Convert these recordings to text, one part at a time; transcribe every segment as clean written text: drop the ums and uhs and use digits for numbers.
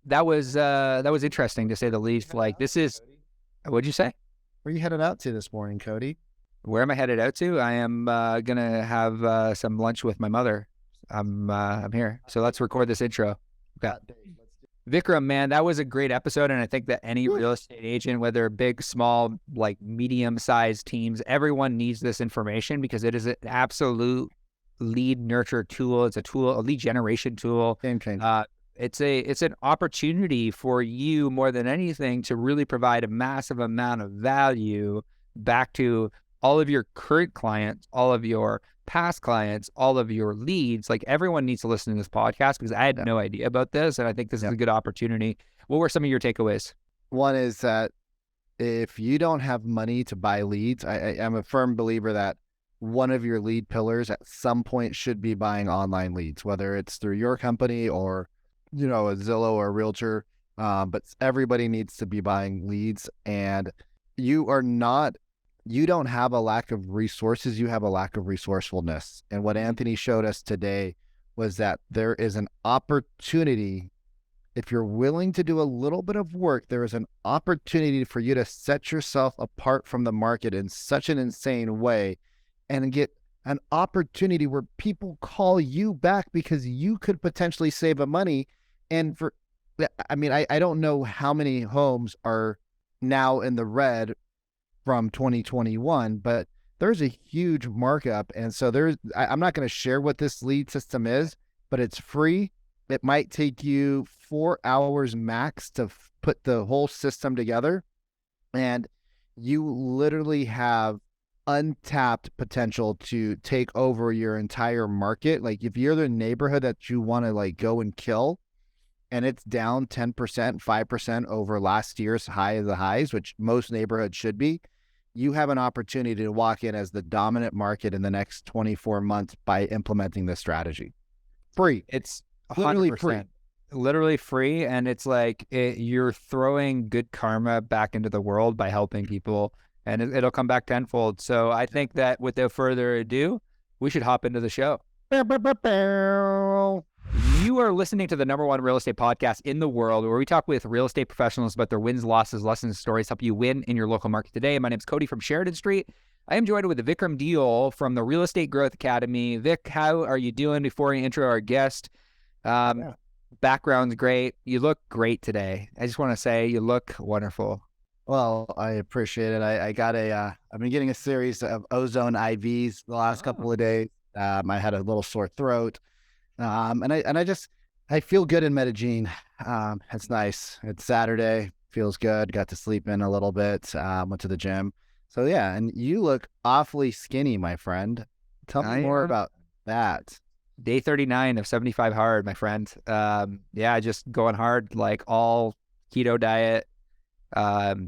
that was interesting to say the least. Like this is, what'd you say? Where are you headed out to this morning, Cody? Where am I headed out to? I am gonna have some lunch with my mother. I'm here. So let's record this intro. Okay. Vikram, man, that was a great episode, and I think that any real estate agent, whether big, small, like medium-sized teams, everyone needs this information because it is an absolute lead nurture tool. It's a tool, a lead generation tool. Game changer. It's an opportunity for you more than anything to really provide a massive amount of value back to all of your current clients, all of your past clients, all of your leads. Like everyone needs to listen to this podcast because I had no idea about this, and I think this is a good opportunity. What were some of your takeaways? One is that if you don't have money to buy leads, I'm a firm believer that one of your lead pillars at some point should be buying online leads, whether it's through your company or, a Zillow or a realtor. But everybody needs to be buying leads, and you don't have a lack of resources. You have a lack of resourcefulness. And what Anthony showed us today was that there is an opportunity. If you're willing to do a little bit of work, there is an opportunity for you to set yourself apart from the market in such an insane way and get an opportunity where people call you back because you could potentially save a money. And I don't know how many homes are now in the red from 2021, but there's a huge markup. And so I'm not going to share what this lead system is, but it's free. It might take you 4 hours max to put the whole system together. And you literally have untapped potential to take over your entire market. Like if you're the neighborhood that you want to like go and kill, and it's down 10%, 5% over last year's high of the highs, which most neighborhoods should be, you have an opportunity to walk in as the dominant market in the next 24 months by implementing this strategy. Free. It's 100%. Literally free. And it's like you're throwing good karma back into the world by helping people, and it'll come back tenfold. So I think that without further ado, we should hop into the show. You are listening to the #1 real estate podcast in the world, where we talk with real estate professionals about their wins, losses, lessons, stories, help you win in your local market today. My name is Cody from Sheridan Street. I am joined with Vikram Deol from the Real Estate Growth Academy. Vic, how are you doing? Before we intro our guest, background's great. You look great today. I just want to say you look wonderful. Well, I appreciate it. I've been getting a series of ozone IVs the last couple of days. I had a little sore throat. I feel good in Medellin. It's nice. It's Saturday, feels good. Got to sleep in a little bit. Went to the gym. So yeah, and you look awfully skinny, my friend. Tell me more about that. Day 39 of 75 hard, my friend. Just going hard, like all keto diet.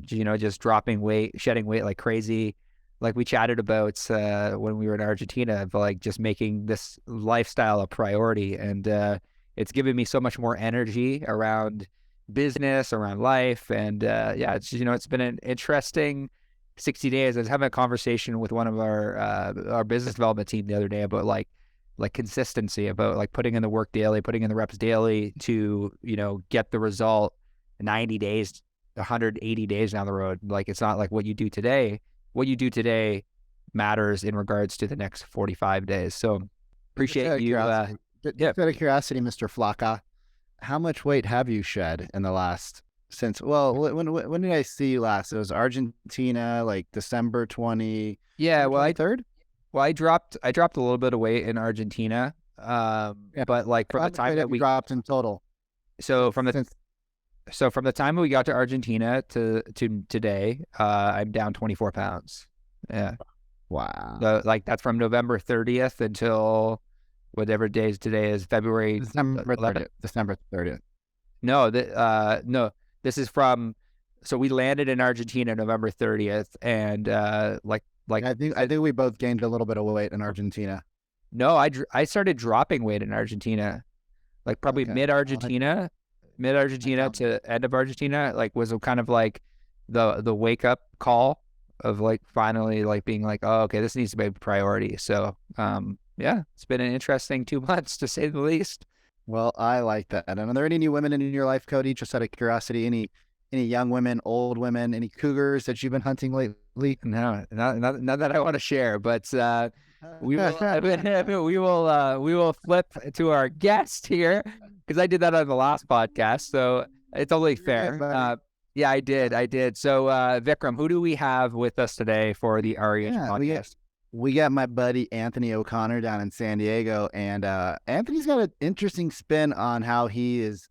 Just dropping weight, shedding weight like crazy. Like we chatted about when we were in Argentina, of like just making this lifestyle a priority. And it's given me so much more energy around business, around life. And it's been an interesting 60 days. I was having a conversation with one of our business development team the other day about like consistency, about like putting in the work daily, putting in the reps daily to, get the result 90 days, 180 days down the road. Like it's not like what you do today matters in regards to the next 45 days. So appreciate you. Out of curiosity, Mr. Flocka, how much weight have you shed in the last when did I see you last? It was Argentina, like December 20. Yeah. Well, 23rd? I dropped a little bit of weight in Argentina. But like from the time that we dropped in total. So from the time we got to Argentina to today, I'm down 24 pounds. Yeah. Wow. So, like that's from November 30th until whatever days today is, February December 30th. December 30th. No, this is from. So we landed in Argentina November 30th, and I think we both gained a little bit of weight in Argentina. No, I started dropping weight in Argentina, like probably mid Argentina to end of Argentina, like was kind of like the wake up call of like finally like being like, oh, okay, this needs to be a priority. So it's been an interesting 2 months to say the least. Well, I like that. And are there any new women in your life, Cody? Just out of curiosity, any young women, old women, any cougars that you've been hunting lately? No, not that I want to share, but we will we will flip to our guest here because I did that on the last podcast, so it's only fair. Yeah, I did. So Vikram, who do we have with us today for the REH podcast? We got my buddy Anthony O'Connor down in San Diego, and Anthony's got an interesting spin on how he is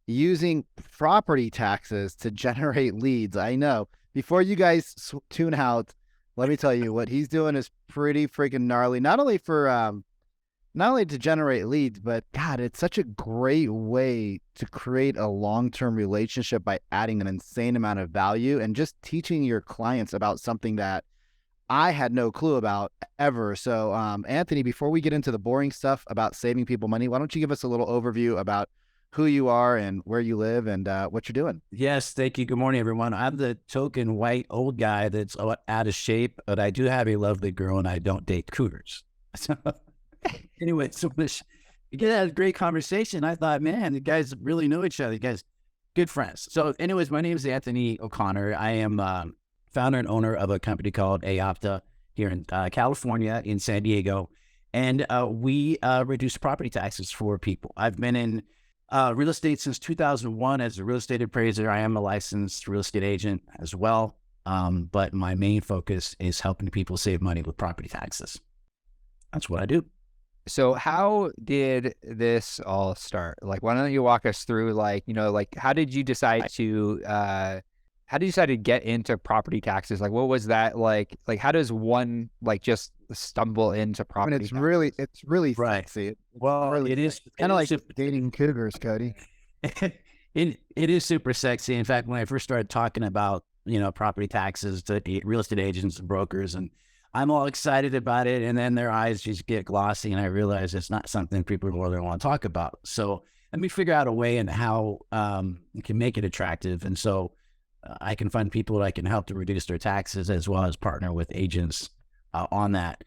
using property taxes to generate leads. I know. Before you guys tune out, let me tell you what he's doing is pretty freaking gnarly. Not only to generate leads, but God, it's such a great way to create a long-term relationship by adding an insane amount of value and just teaching your clients about something that I had no clue about ever. So, Anthony, before we get into the boring stuff about saving people money, why don't you give us a little overview about who you are and where you live and what you're doing? Yes, thank you. Good morning, everyone. I'm the token white old guy that's out of shape, but I do have a lovely girl and I don't date cougars. So anyway, so we had a great conversation. I thought, man, the guys really know each other. You guys, good friends. So anyways, my name is Anthony O'Connor. I am founder and owner of a company called AOPTA here in California, in San Diego. And we reduce property taxes for people. I've been in real estate since 2001 as a real estate appraiser. I am a licensed real estate agent as well. But my main focus is helping people save money with property taxes. That's what I do. So how did this all start? Like, why don't you walk us through, like, how did you decide to get into property taxes? Like, what was that like? Like, how does one just stumble into property? It's really right. Sexy. Well, really, it is kind of like dating cougars, Cody. It is super sexy. In fact, when I first started talking about property taxes to real estate agents and brokers, and I'm all excited about it, and then their eyes just get glossy, and I realize it's not something people really want to talk about. So let me figure out a way and how you can make it attractive, and so I can find people that I can help to reduce their taxes as well as partner with agents on that.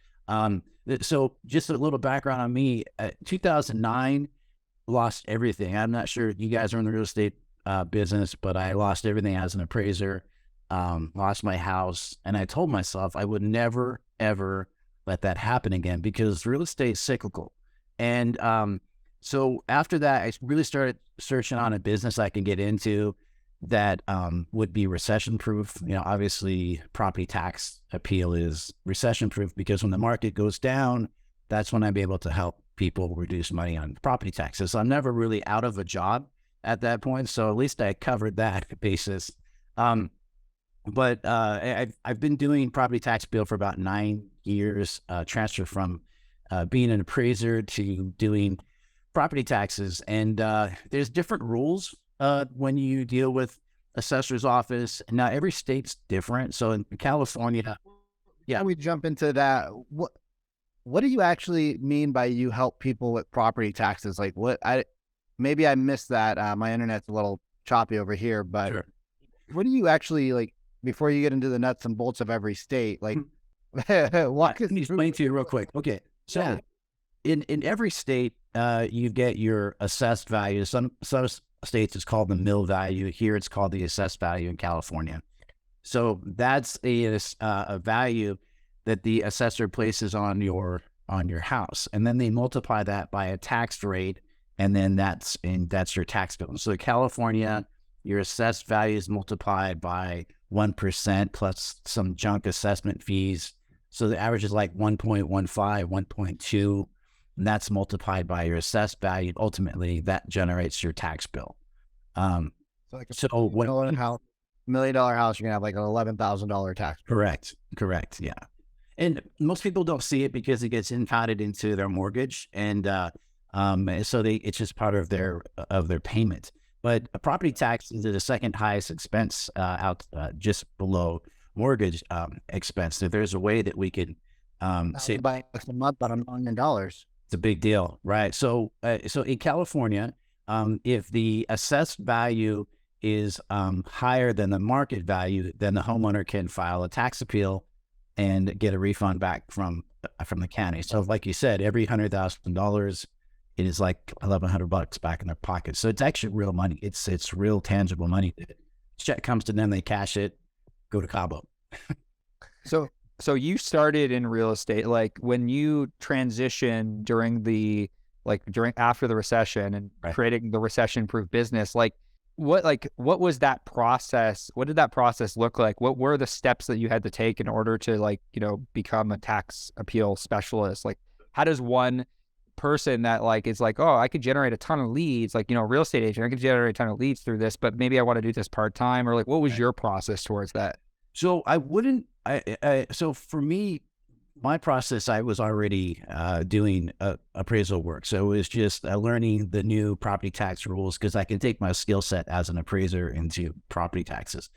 So just a little background on me. 2009, lost everything. I'm not sure if you guys are in the real estate business, but I lost everything as an appraiser, lost my house. And I told myself I would never, ever let that happen again because real estate is cyclical. And so after that, I really started searching on a business I can get into that would be recession-proof. Obviously, property tax appeal is recession-proof because when the market goes down, that's when I'd be able to help people reduce money on property taxes. So I'm never really out of a job at that point. So at least I covered that basis. But I've been doing property tax appeal for about 9 years, transfer from being an appraiser to doing property taxes. And there's different rules when you deal with assessor's office. Now, every state's different. So in California, yeah. We jump into that. What do you actually mean by you help people with property taxes? Like maybe I missed that. My internet's a little choppy over here, but sure. What do you actually like before you get into the nuts and bolts of every state? Like, let me explain to you real quick. Okay. So yeah. in every state, you get your assessed value. Some states it's called the mill value. Here it's called the assessed value in California. So that's a value that the assessor places on your house, and then they multiply that by a tax rate, and then that's your tax bill. So in California, your assessed value is multiplied by 1% plus some junk assessment fees. So the average is like 1.15, 1.2. And that's multiplied by your assessed value. Ultimately, that generates your tax bill. $1 million house, you're gonna have like an $11,000 tax bill. Correct. Yeah, and most people don't see it because it gets impounded into their mortgage, and so it's just part of their payment. But a property tax is the second highest expense just below mortgage expense. So there's a way that we could save by a month about $1 million. It's a big deal, right? So in California, if the assessed value is higher than the market value, then the homeowner can file a tax appeal and get a refund back from the county. So like you said, every $100,000 it is like $1,100 back in their pocket. So it's actually real money. It's real tangible money. Check comes to them, they cash it, go to Cabo. So you started in real estate, like when you transitioned during after the recession and Right. creating the recession-proof business, what was that process? What did that process look like? What were the steps that you had to take in order to become a tax appeal specialist? Like, how does one person that is like, oh, I could generate a ton of leads, real estate agent, I could generate a ton of leads through this, but maybe I want to do this part-time, or what was your process towards that? So so for me, my process, I was already doing appraisal work. So it was just learning the new property tax rules, because I can take my skill set as an appraiser into property taxes.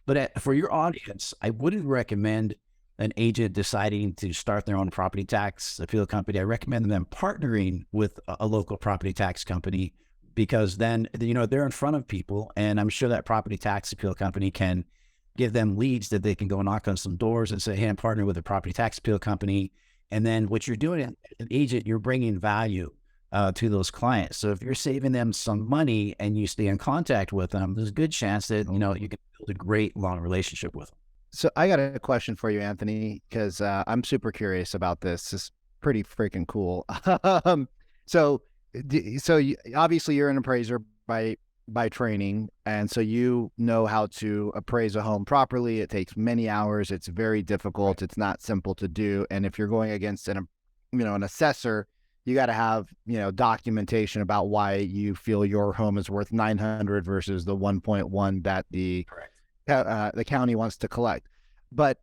But for your audience, I wouldn't recommend an agent deciding to start their own property tax appeal company. I recommend them partnering with a local property tax company, because then, they're in front of people, and I'm sure that property tax appeal company can give them leads that they can go knock on some doors and say, hey, I'm partnering with a property tax appeal company. And then what you're doing as an agent, you're bringing value to those clients. So if you're saving them some money and you stay in contact with them, there's a good chance that, you can build a great long relationship with them. So I got a question for you, Anthony, because I'm super curious about this. It's pretty freaking cool. So obviously you're an appraiser by training, and so you know how to appraise a home properly. It takes many hours. It's very difficult. It's not simple to do. And if you're going against an assessor, you got to have, documentation about why you feel your home is worth 900 versus the 1.1 that the county wants to collect. But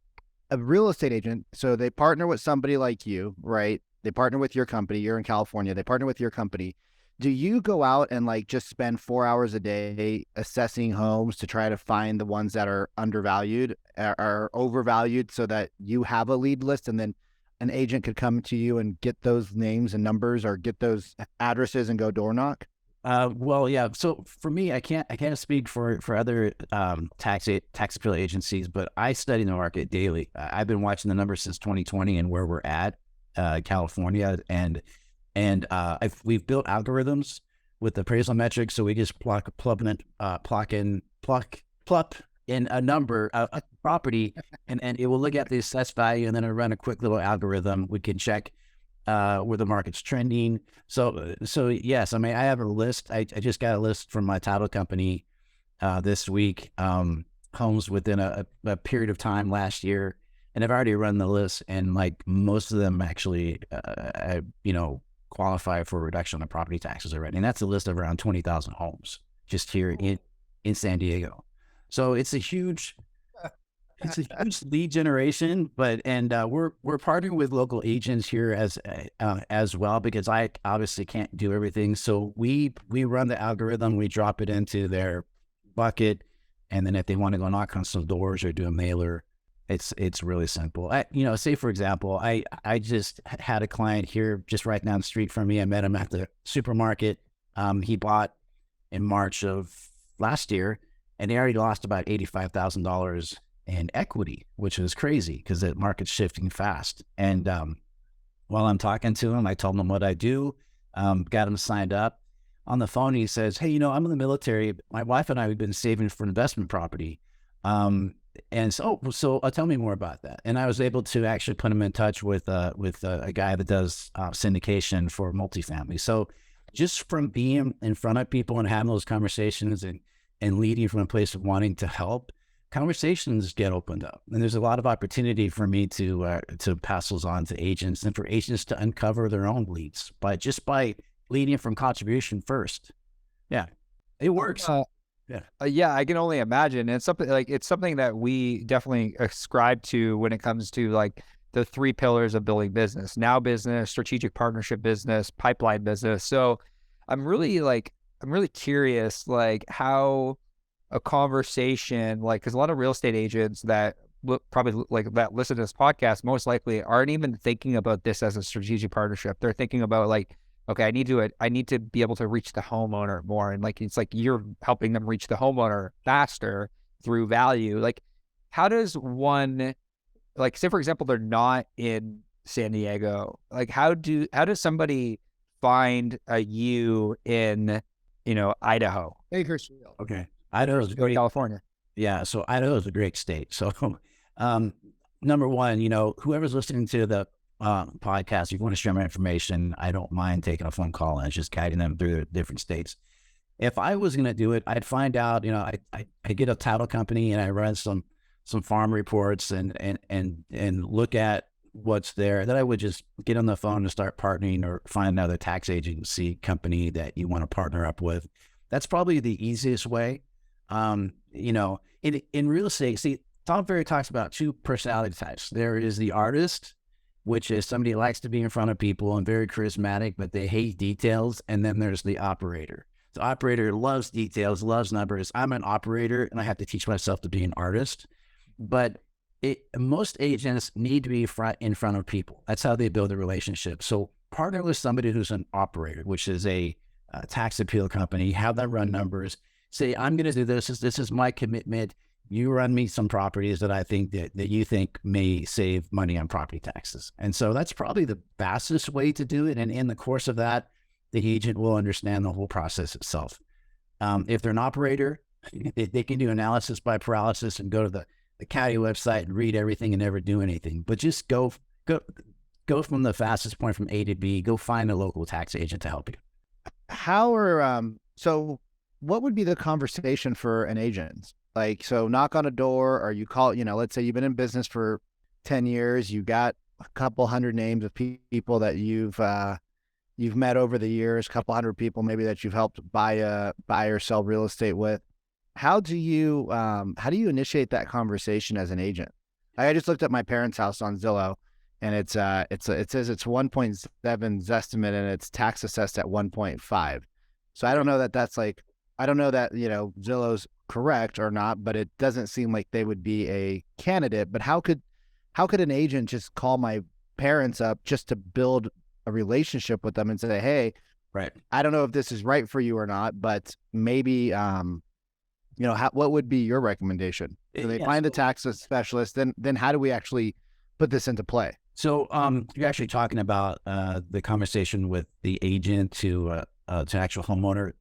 a real estate agent, so they partner with somebody like you, right? They partner with your company. You're in California. They partner with your company. Do you go out and just spend 4 hours a day assessing homes to try to find the ones that are undervalued, are overvalued, so that you have a lead list, and then an agent could come to you and get those names and numbers, or get those addresses and go door knock? Well, yeah. So for me, I can't speak for other tax appeal agencies, but I study the market daily. I've been watching the numbers since 2020 and where we're at, California, and we've built algorithms with appraisal metrics. So we just plug in a number, a property, and it will look at the assessed value, and then it'll run a quick little algorithm. We can check where the market's trending. So yes, I mean, I have a list. I just got a list from my title company this week, homes within a period of time last year, and I've already run the list, and most of them actually, qualify for a reduction in property taxes already. And that's a list of around 20,000 homes just here in San Diego. So it's a huge lead generation, and we're partnering with local agents here as well, because I obviously can't do everything. So we run the algorithm, we drop it into their bucket, and then if they want to go knock on some doors or do a mailer, it's really simple. Say for example, I just had a client here just right down the street from me. I met him at the supermarket. He bought in March of last year, and he already lost about $85,000 in equity, which is crazy because the market's shifting fast. And while I'm talking to him, I told him what I do, got him signed up. On the phone, he says, hey, I'm in the military. My wife and I have been saving for investment property. And so tell me more about that. And I was able to actually put him in touch with a guy that does syndication for multifamily. So just from being in front of people and having those conversations and leading from a place of wanting to help, conversations get opened up. And there's a lot of opportunity for me to pass those on to agents, and for agents to uncover their own leads by leading from contribution first. Yeah, it works. Yeah, I can only imagine. And it's something that we definitely ascribe to when it comes to the three pillars of building business: now business, strategic partnership business, pipeline business. So I'm really curious, how a conversation, because a lot of real estate agents that probably that listen to this podcast most likely aren't even thinking about this as a strategic partnership. They're thinking about okay, I need to be able to reach the homeowner more. And it's you're helping them reach the homeowner faster through value. How does one, say for example, they're not in San Diego, how does somebody find a you in, Idaho, Bakersfield. Okay. Idaho's go to California. Yeah, so Idaho is a great state. So, number one, whoever's listening to the podcast, if you want to share my information, I don't mind taking a phone call and just guiding them through the different states. If I was going to do it, I'd find out, I get a title company and I run some farm reports and look at what's there. Then I would just get on the phone and start partnering or find another tax agency company that you want to partner up with. That's probably the easiest way. In real estate, see, Tom Ferry talks about two personality types. There is the artist, which is somebody who likes to be in front of people and very charismatic, but they hate details. And then there's the operator. The operator loves details, loves numbers. I'm an operator and I have to teach myself to be an artist. But most agents need to be in front of people. That's how they build a relationship. So partner with somebody who's an operator, which is a tax appeal company, have them run numbers. Say, I'm going to do this. This is my commitment. You run me some properties that I think that you think may save money on property taxes. And so that's probably the fastest way to do it. And in the course of that, the agent will understand the whole process itself. If they're an operator, they can do analysis by paralysis and go to the county website and read everything and never do anything. But just go from the fastest point from A to B. Go find a local tax agent to help you. So what would be the conversation for an agent? Like, so knock on a door, or you call, let's say you've been in business for 10 years, you got a couple hundred names of people that you've met over the years, a couple hundred people maybe that you've helped buy or sell real estate with. How do you initiate that conversation as an agent? I just looked at my parents' house on Zillow, and it says it's 1.7 Zestimate and it's tax assessed at 1.5. So I don't know that Zillow's correct or not, but it doesn't seem like they would be a candidate. But how could an agent just call my parents up just to build a relationship with them and say, hey, right, I don't know if this is right for you or not, but maybe what would be your recommendation? Do they find a tax specialist? Then how do we actually put this into play? So you're actually talking about the conversation with the agent to actual homeowner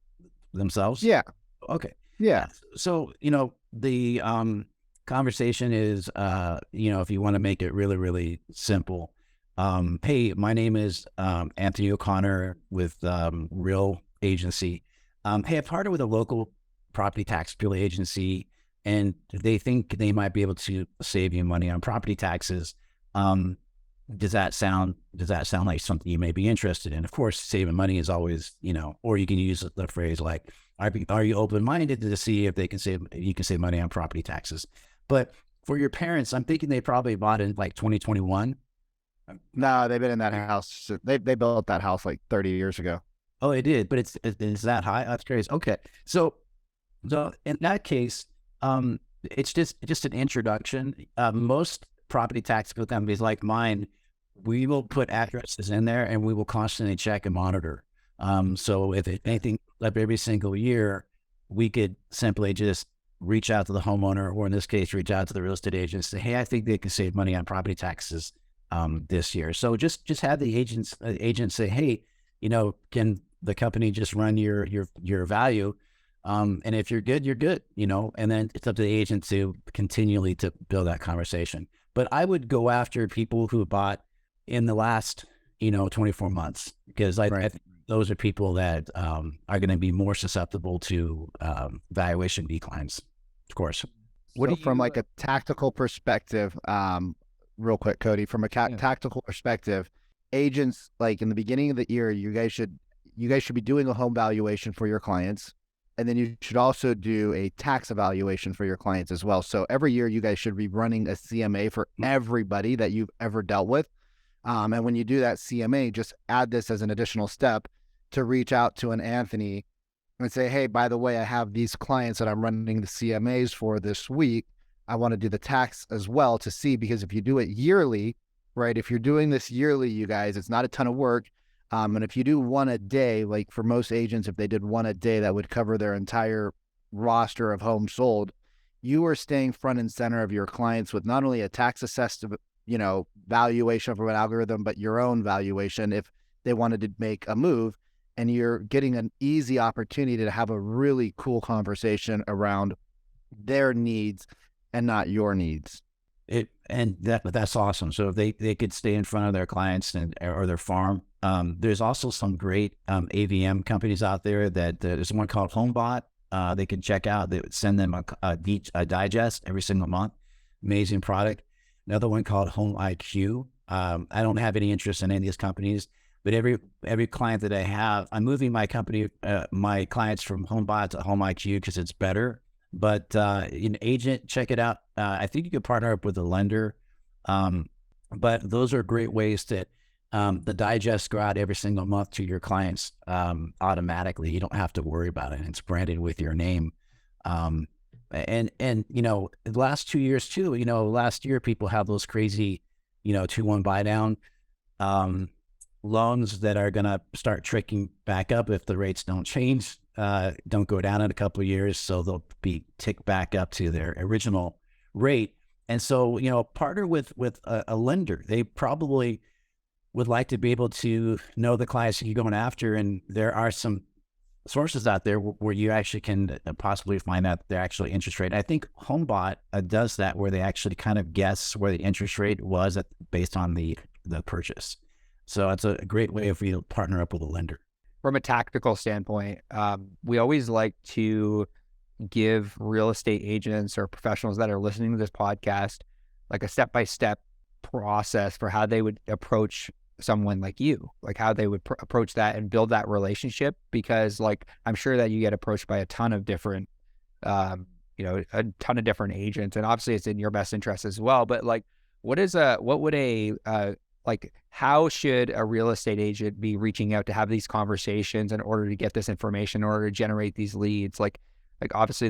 themselves? Yeah. Okay. Yeah. So, the conversation is, if you want to make it really, really simple, hey, my name is Anthony O'Connor with Real Agency. Hey, I've partnered with a local property tax appeal agency, and they think they might be able to save you money on property taxes. Does that sound like something you may be interested in? Of course, saving money is always, or you can use the phrase like, are you open-minded to see if you can save money on property taxes? But for your parents, I'm thinking they probably bought in like 2021. No, they've been in that house. They built that house like 30 years ago. Oh, they did, but it's that high? That's crazy. Okay. So in that case, it's just an introduction. Most property tax companies like mine, we will put addresses in there and we will constantly check and monitor. So if anything up every single year, we could simply just reach out to the homeowner, or in this case, reach out to the real estate agent and say, hey, I think they can save money on property taxes this year. So just have the agent say, hey, can the company just run your value? And if you're good, you're good, and then it's up to the agent to continually to build that conversation. But I would go after people who bought in the last, 24 months, because I think those are people that are going to be more susceptible to valuation declines, of course. From like a tactical perspective, real quick, Cody, from a tactical perspective, agents, like in the beginning of the year, you guys should be doing a home valuation for your clients. And then you should also do a tax evaluation for your clients as well. So every year you guys should be running a CMA for everybody that you've ever dealt with. And when you do that CMA, just add this as an additional step to reach out to an Anthony and say, hey, by the way, I have these clients that I'm running the CMAs for this week. I want to do the tax as well to see, because if you do it yearly, right? If you're doing this yearly, you guys, it's not a ton of work. And if you do one a day, like for most agents, if they did one a day, that would cover their entire roster of homes sold. You are staying front and center of your clients with not only a tax assessed, valuation from an algorithm, but your own valuation. If they wanted to make a move, and you're getting an easy opportunity to have a really cool conversation around their needs and not your needs. That's awesome. So if they could stay in front of their clients or their farm. There's also some great AVM companies out there there's one called HomeBot. They can check out. They would send them a digest every single month. Amazing product. Another one called Home IQ. I don't have any interest in any of these companies, but every client that I have, I'm moving my clients from HomeBot to Home IQ because it's better. But an agent, check it out. I think you could partner up with a lender. But those are great ways that the digests go out every single month to your clients automatically. You don't have to worry about it. It's branded with your name. And the last 2 years too, last year people have those crazy, 2-1 buy down loans that are going to start tricking back up if the rates don't change, don't go down in a couple of years. So they'll be ticked back up to their original rate. And so, partner with a lender. They probably would like to be able to know the clients that you're going after. And there are some sources out there where you actually can possibly find out their actually interest rate. I think HomeBot does that, where they actually kind of guess where the interest rate was based on the purchase. So it's a great way for you to partner up with a lender. From a tactical standpoint, we always like to give real estate agents or professionals that are listening to this podcast like a step-by-step process for how they would approach someone like you, like how they would approach that and build that relationship. Because I'm sure that you get approached by a ton of different, a ton of different agents, and obviously it's in your best interest as well. But how should a real estate agent be reaching out to have these conversations in order to get this information, in order to generate these leads? Like obviously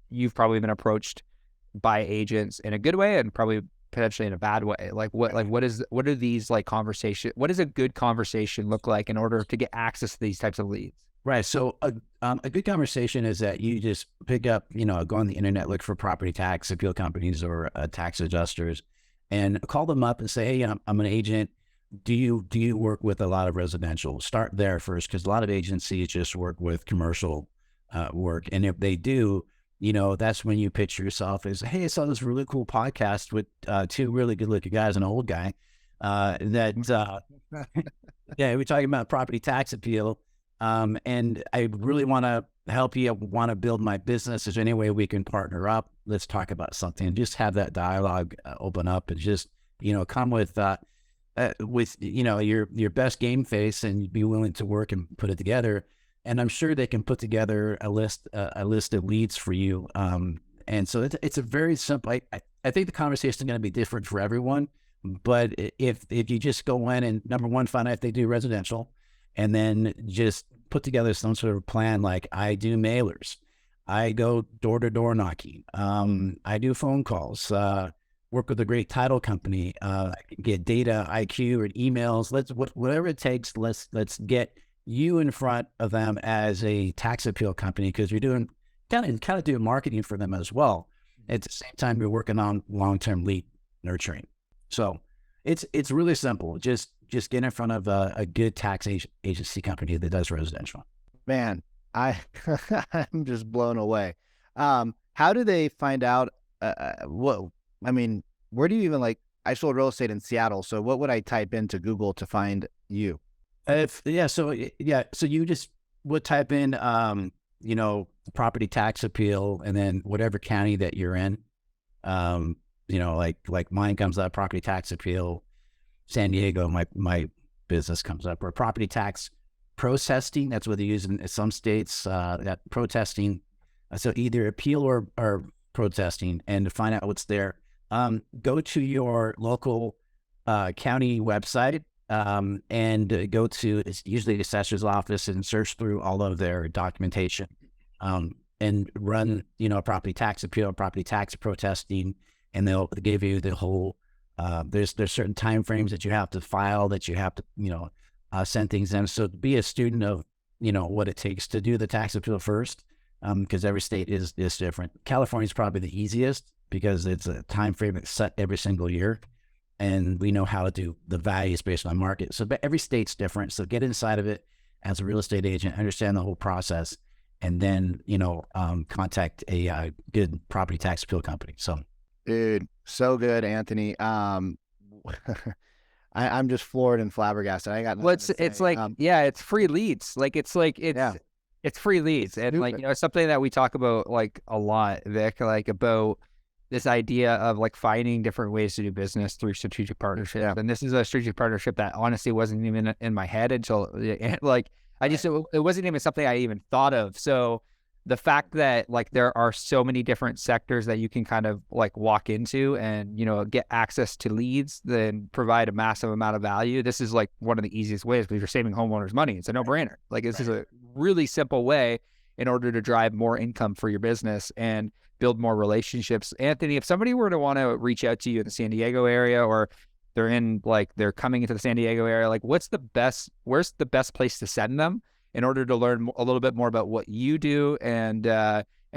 you've probably been approached by agents in a good way and probably potentially in a bad way. What are these conversation? What does a good conversation look like in order to get access to these types of leads? Right. So a good conversation is that you just pick up, go on the internet, look for property tax appeal companies or tax adjusters, and call them up and say, hey, I'm an agent. Do you work with a lot of residential? Start there first, because a lot of agencies just work with commercial work. And if they do, that's when you pitch yourself as, hey, I saw this really cool podcast with 2 really good looking guys and an old guy we're talking about property tax appeal. And I really want to help you. I want to build my business. Is there any way we can partner up? Let's talk about something. Just have that dialogue open up, and just, come with your best game face, and be willing to work and put it together. And I'm sure they can put together a list of leads for you. And so it's a very simple, I think the conversation is going to be different for everyone, but if you just go in and, number one, find out if they do residential, and then just put together some sort of plan. Like, I do mailers, I go door to door knocking, I do phone calls, work with a great title company, get data IQ or emails. Whatever it takes. Let's get you in front of them as a tax appeal company, because you're doing kind of doing marketing for them as well. At the same time, you're working on long-term lead nurturing. So it's really simple. Just get in front of a good tax agency company that does residential. Man, I'm just blown away. How do they find out? Where do you even I sold real estate in Seattle. So what would I type into Google to find you? So you just would type in, property tax appeal, and then whatever county that you're in, like mine comes up, property tax appeal, San Diego, my business comes up, or property tax protesting. That's what they use in some states, that protesting. So either appeal or protesting, and to find out what's there, go to your local county website, and go to, it's usually the assessor's office, and search through all of their documentation, and run, property tax appeal, property tax protesting, and they'll give you the whole, there's certain time frames that you have to file, that you have to, send things in. So be a student of, what it takes to do the tax appeal first, because every state is different. California is probably the easiest, because it's a time frame that's set every single year. and we know how to do the values based on market. So but every state's different. So get inside of it as a real estate agent, understand the whole process, and then, contact a good property tax appeal company. So, Dude, so good, Anthony. I'm just floored and flabbergasted. I got nothing Well, to it's say. like, yeah, it's free leads. Like, it's Yeah. it's free leads. And like, Stupid. something that we talk about like a lot, Vic, like about this idea of like finding different ways to do business through strategic partnerships. Yeah. And this is a strategic partnership that honestly wasn't even in my head until like, it wasn't even something I even thought of. So the fact that like there are so many different sectors that you can kind of like walk into and, get access to leads, then provide a massive amount of value. This is like one of the easiest ways because you're saving homeowners money. It's a no-brainer. Like this is a really simple way in order to drive more income for your business and build more relationships. Anthony, if somebody were to want to reach out to you in the San Diego area, or they're coming into the San Diego area, like where's the best place to send them in order to learn a little bit more about what you do and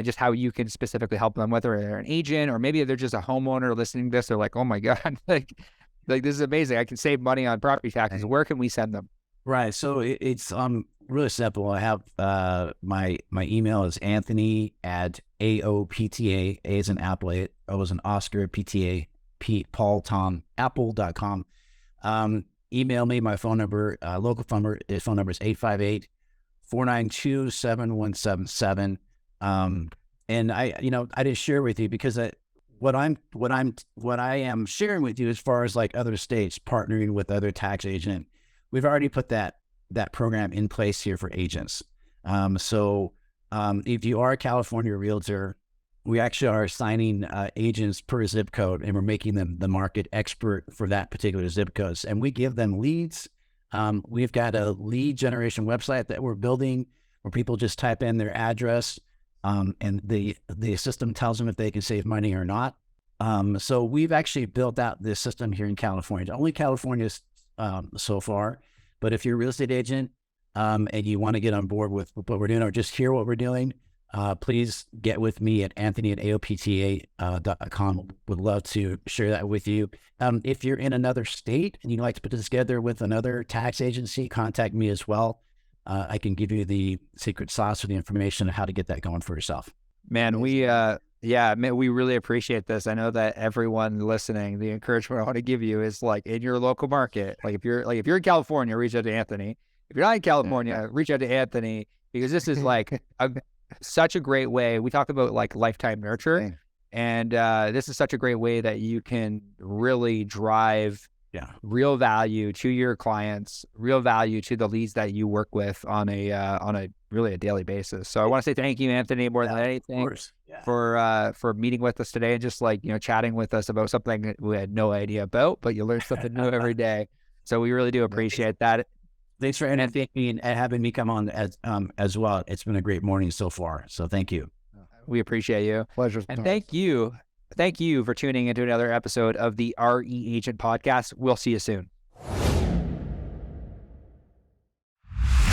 just how you can specifically help them, whether they're an agent or maybe they're just a homeowner listening to this. They're like, oh my God, like this is amazing. I can save money on property taxes. Where can we send them? right. So it's really simple. I have my email is Anthony at AOPTA, A as an apple, O as an Oscar, PTA, Paul, Tom, apple.com. Email me. My phone number, local phone number is 858-492-7177. And I didn't share with you because what I am sharing with you as far as like other states partnering with other tax agent, we've already put that program in place here for agents. So if you are a California realtor, we actually are assigning agents per zip code, and we're making them the market expert for that particular zip codes. And we give them leads. We've got a lead generation website that we're building where people just type in their address, and the system tells them if they can save money or not. So we've actually built out this system here in California. Only California so far. But if you're a real estate agent and you want to get on board with what we're doing or just hear what we're doing, please get with me at anthony@aopta.com. Would love to share that with you. If you're in another state and you'd like to put this together with another tax agency, contact me as well. I can give you the secret sauce or the information on how to get that going for yourself. Man, we really appreciate this. I know that everyone listening, the encouragement I want to give you is like in your local market. Like if you're in California, reach out to Anthony. If you're not in California, reach out to Anthony, because this is like such a great way. We talk about like lifetime nurture, and this is such a great way that you can really drive real value to your clients, real value to the leads that you work with on a really a daily basis. So I want to say thank you, Anthony, more than anything, for meeting with us today and just like, chatting with us about something that we had no idea about, but you learn something new every day. So we really do appreciate that. Thanks for having me come on as well. It's been a great morning so far. So thank you. We appreciate you. Pleasure. And thank you for tuning into another episode of the RE Agent Podcast. We'll see you soon.